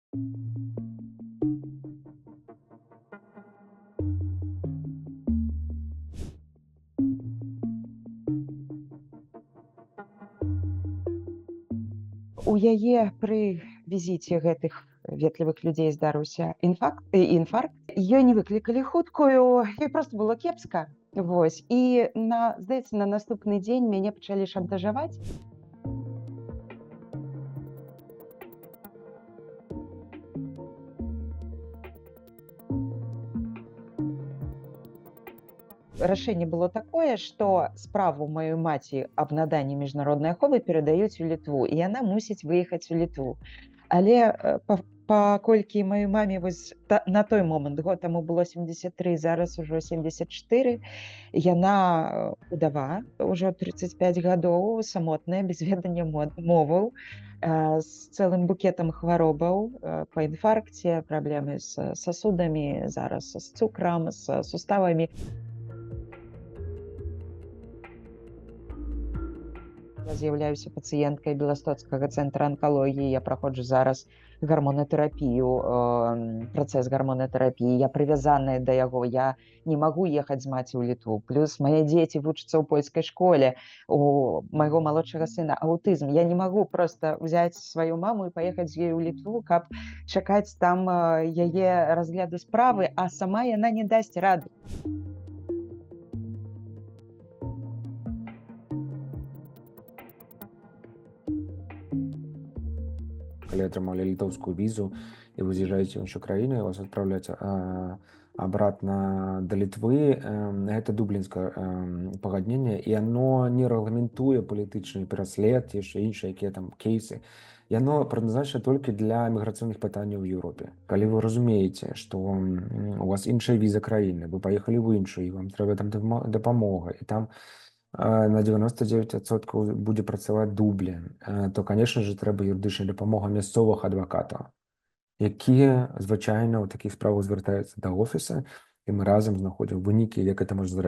У яе пры візіце гэтых ветлівых людзей здарыўся інфаркт. Ёй не выклікалі хуткую, ёй проста было кепска. Вось. І здаецца, на наступны дзень мяне пачалі шантажаваць. Рашэнне было такое, што справу маёй маці аб наданні міжнароднай аховы перадаюць у Літву, і яна мусіць выехаць у Літву. Але паколькі маёй маме на той момант год таму было 73, зараз ужо 74, яна удава, ўжо 35 гадоў, самотная, без ведання моваў, з цэлым букетам хваробаў па інфаркце, праблемы з сасудамі, зараз з цукрам, з суставамі. Я з'яўляюся пацыенткай Беластоцкага цэнтра анкалогіі. Я праходжу зараз гармонатэрапію, працэс гармонатэрапіі. Я прывязаная да яго. Я не магу ехаць з маці ў Літву. Плюс мае дзеці вучацца ў польскай школе. У майго малодшага сына аўтызм. Я не магу проста ўзяць сваю маму і паехаць з ёй у Літву, каб чакаць там яе разгляду справы, а сама яна не дасць рады. Калі атрымалі літоўскую візу і вы з'язджаеце ў іншую краіну, вас адпраўляць обратно да Літвы, гэта дублінскае пагадненне, і яно не рэгламентуе палітычны пераслед ці яшчэ іншыя якія там кейсы. Яно прызначана толькі для міграцыйных пытанняў у Еўропе. Калі вы разумееце, што у вас іншая віза краіны, вы паехалі ў іншую, і вам трэба там дапамога, і там на 99% будзе працаваць Дублін, то, конечно же, трэба юрыдычная дапамога мясцовых адвакатаў, якія звычайна ў такіх справах звяртаюцца да офіса, і мы разам знаходзім вынікі, як гэта можна зрабіць.